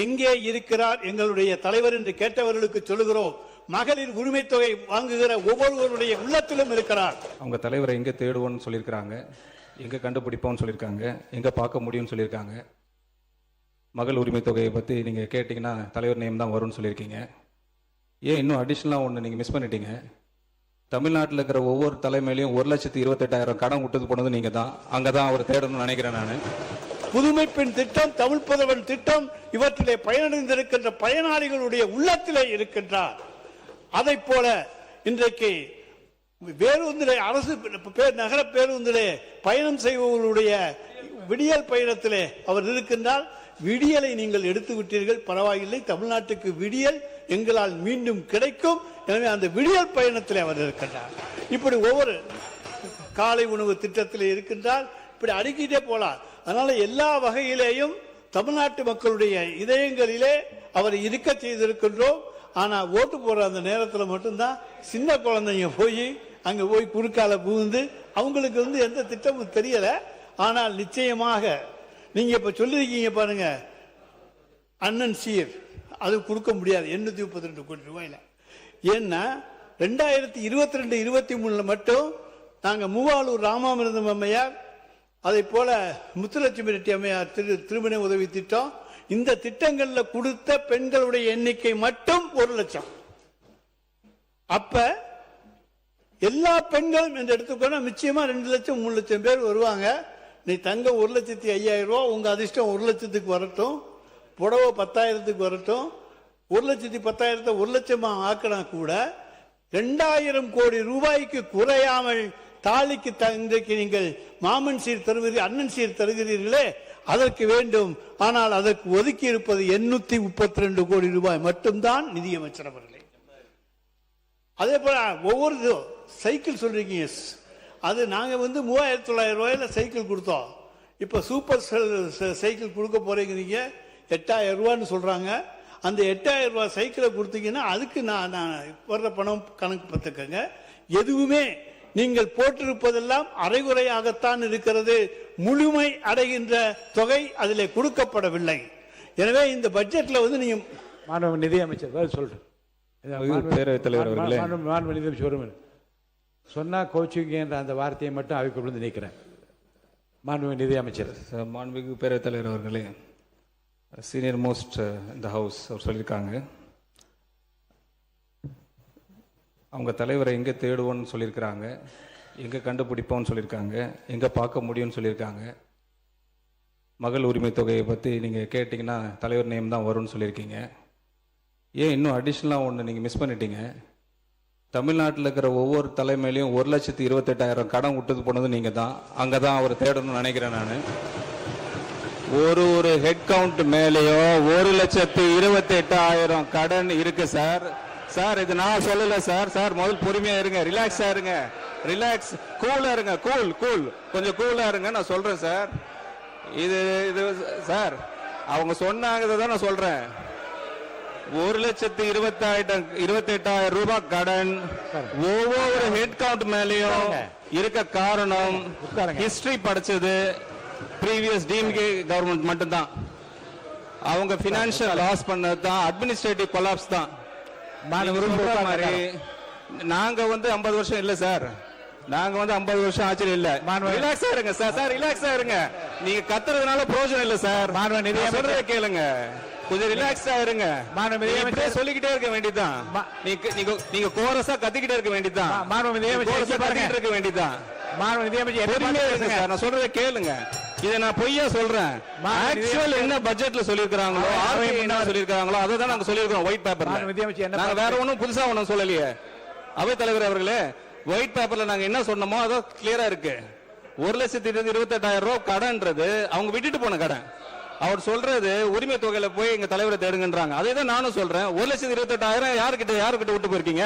எங்கே இருக்கிறார் எங்களுடைய தலைவர் என்று கேட்டவர்களுக்கு சொல்லுகிறோம், மகளிர் உரிமை தொகை வாங்குகிற ஒவ்வொருவருடைய உள்ளத்திலும் இருக்கிறார். அவங்க தலைவரை எங்க தேடுவோம்னு சொல்லியிருக்காங்க, எங்க கண்டுபிடிப்போம்னு சொல்லியிருக்காங்க, எங்க பார்க்க முடியும்னு சொல்லியிருக்காங்க. மகள் உரிமை தொகையை பற்றி நீங்கள் கேட்டிங்கன்னா தலைவர் நேம் தான் வரும்னு சொல்லியிருக்கீங்க. ஏன் இன்னும் அடிஷ்னலாக ஒன்று நீங்கள் மிஸ் பண்ணிட்டீங்க. தமிழ்நாட்டில் இருக்கிற ஒவ்வொரு தலைமையிலையும் 1,28,000 கடன் விட்டது போனது நீங்கள் தான். அங்கே தான் அவர் தேடணும்னு நினைக்கிறேன் நான். புதுமை பெண் திட்டம், தமிழ் புதல்வன் திட்டம், இவற்றிலே பயனடைந்திருக்கின்ற பயனாளிகளுடைய உள்ளத்திலே இருக்கின்றார். அதை போல இன்றைக்கு பேருந்திலே, அரசு நகர பேருந்திலே பயணம் செய்பவர்களுடைய விடியல் பயணத்திலே அவர் இருக்கின்றார். விடியலை நீங்கள் எடுத்து விட்டீர்கள், பரவாயில்லை, தமிழ்நாட்டுக்கு விடியல் எங்களால் மீண்டும் கிடைக்கும். எனவே அந்த விடியல் பயணத்தில் அவர் இருக்கின்றார். இப்படி ஒவ்வொரு காலை உணவு திட்டத்தில் இருக்கின்றார். இப்படி அடுக்கிட்டே போலாம். அதனால எல்லா வகையிலேயும் தமிழ்நாட்டு மக்களுடைய இதயங்களிலே அவர் இருக்க செய்திருக்கின்றோம். ஆனா ஓட்டு போற அந்த நேரத்தில் மட்டும்தான் சின்ன குழந்தைங்க போய் அங்க போய் குறுக்கால புகுந்து அவங்களுக்கு எந்த திட்டமும் தெரியல. ஆனால் நிச்சயமாக நீங்க இப்ப சொல்லிருக்கீங்க பாருங்க, அண்ணன் சீர் அது கொடுக்க முடியாது 832 கோடி ரூபாயில. ஏன்னா 2022-23 மட்டும் நாங்க மூவாலூர் ராமாமிர்தம் அம்மையார், அதை போல முத்துலட்சுமி ரெட்டி அம்மையார் திருமண உதவி திட்டம், இந்த திட்டங்கள்ல கொடுத்த பெண்களுடைய எண்ணிக்கை மட்டும் 1 லட்சம். அப்ப எல்லா பெண்களும் என்று எடுத்துக்கொண்டா நிச்சயமா 2 லட்சம் 3 லட்சம் பேர் வருவாங்க. நீ தங்க 1,05,000 ரூபா, உங்க அதிர்ஷ்டம் 1 லட்சத்துக்கு வரட்டும், புடவை 10,000க்கு வரட்டும், 1,10,000 1 லட்சமா ஆக்கினா கூட 2,000 கோடி ரூபாய்க்கு குறையாமல் தாலிக்கு இன்றைக்கு நீங்கள் மாமன் சீர் தருகிறீர்கள், அண்ணன் சீர் தருகிறீர்களே, அதற்கு வேண்டும். ஆனால் அதற்கு ஒதுக்கி இருப்பது 832 கோடி ரூபாய் மட்டும்தான் நிதியமைச்சர் அவர்களே. அதே போல ஒவ்வொரு சைக்கிள் சொல்றீங்க, அது நாங்க 3,900 ரூபாயில சைக்கிள் கொடுத்தோம். இப்ப சூப்பர் சைக்கிள் கொடுக்க போறீங்க 8,000 ரூபான்னு சொல்றாங்க. அந்த 8,000 ரூபாய் சைக்கிளை கொடுத்தீங்கன்னா அதுக்கு நான் வர்ற பணம் கணக்கு பார்த்துக்கங்க. எதுவுமே நீங்கள் போட்டிருப்பதெல்லாம் அரைகுறையாகத்தான் இருக்கிறது. முழுமை அடைகின்ற தொகை அதில் கொடுக்கப்படவில்லை. எனவே இந்த பட்ஜெட்ல நீங்க மாண்பு நிதியமைச்சர் சொல்றேன், சொன்னா கோச்சிங் என்ற அந்த வார்த்தையை மட்டும் அவைக்குள்ள நீக்கிறேன். மாண்பு நிதியமைச்சர். மாண்புமிகு பேரவைத் தலைவர் அவர்களே, சீனியர் மோஸ்ட் இந்த ஹவுஸ் அவர் சொல்லியிருக்காங்க, அவங்க தலைவரை எங்கே தேடுவோன்னு சொல்லியிருக்கிறாங்க, எங்கே கண்டுபிடிப்போம்னு சொல்லியிருக்காங்க, எங்கே பார்க்க முடியும்னு சொல்லியிருக்காங்க. மகள் உரிமை தொகையை பற்றி நீங்கள் கேட்டிங்கன்னா தலைவர் நேம் தான் வரும்னு சொல்லியிருக்கீங்க. ஏன் இன்னும் அடிஷ்னலாக ஒன்று நீங்கள் மிஸ் பண்ணிட்டீங்க. தமிழ்நாட்டில் இருக்கிற ஒவ்வொரு தலைமையிலையும் 1,28,000 கடன் விட்டது போனது நீங்கள் தான். அங்கே தான் அவர் தேடணும்னு நினைக்கிறேன் நான். ஒரு ஹெட் கவுண்ட் மேலேயோ 1,28,000 கடன் இருக்கு சார். சார் இது நான் சொல்லல சார். சார் முதல் பொறுமையா இருங்க, ரிலாக்ஸா இருங்க, ரிலாக்ஸ், கூலா இருங்க, கூல் கொஞ்சம் கூலா இருங்க. நான் சொல்றேன் சார், இது சார் அவங்க சொன்னாங்க தான் நான் சொல்றேன். 1,28,000 ரூபாய் கடன் ஒவ்வொரு ஹெட் கவுண்ட் மேலேயும் இருக்க காரணம் ஹிஸ்டரி படிச்சது ப்ரீவியஸ் டிஎம்கே கவர்மெண்ட் மட்டும்தான். அவங்க பினான்சியல் லாஸ் பண்ணது தான், அட்மினிஸ்ட்ரேட்டிவ் கொலாப்ஸ் தான். மாதிரி நாங்க 50 வருஷம் இல்ல சார், நாங்க 50 வருஷம் ஆச்சு இல்ல. ரிலாக்ஸா இருங்க சார், சார் ரிலாக்ஸா இருங்க. நீங்க கத்துறதுனால பிரயோஜனம் இல்ல சார். சொல்றத கேளுங்க, கொஞ்சம் ரிலாக்ஸா இருங்க. சொல்லிக்கிட்டே இருக்க வேண்டியதான், நீங்க கோரஸா கத்திக்கிட்டே இருக்க வேண்டியதான், கத்திக்கிட்டு இருக்க வேண்டியதான். நான் சொல்றத கேளுங்க, இதை நான் பொய்யா சொல்றேன். ஆக்சுவல் என்ன பட்ஜெட்ல சொல்லிருக்காங்களோ, என்ன சொல்லிருக்காங்களோ அதை தான் நாங்க சொல்லிருக்கோம் ஒயிட் பேப்பர்ல. நாங்க வேற ஒன்னும் புதுசா ஒன்னும் சொல்லலையே. அவைத் தலைவர் அவர்களே, ஒயிட் பேப்பர்ல நாங்க என்ன சொன்னோமோ அது கிளியரா இருக்கு. 1,28,000 ரூபாய் கடன்றது அவங்க விட்டுட்டு போன கடன். அவர் சொல்றது உரிமை தொகையில போய் எங்க தலைவரை தேடுங்கன்றாங்க. அதே தான் நானும் சொல்றேன். 1,28,000 யாருக்கிட்ட விட்டு போயிருக்கீங்க?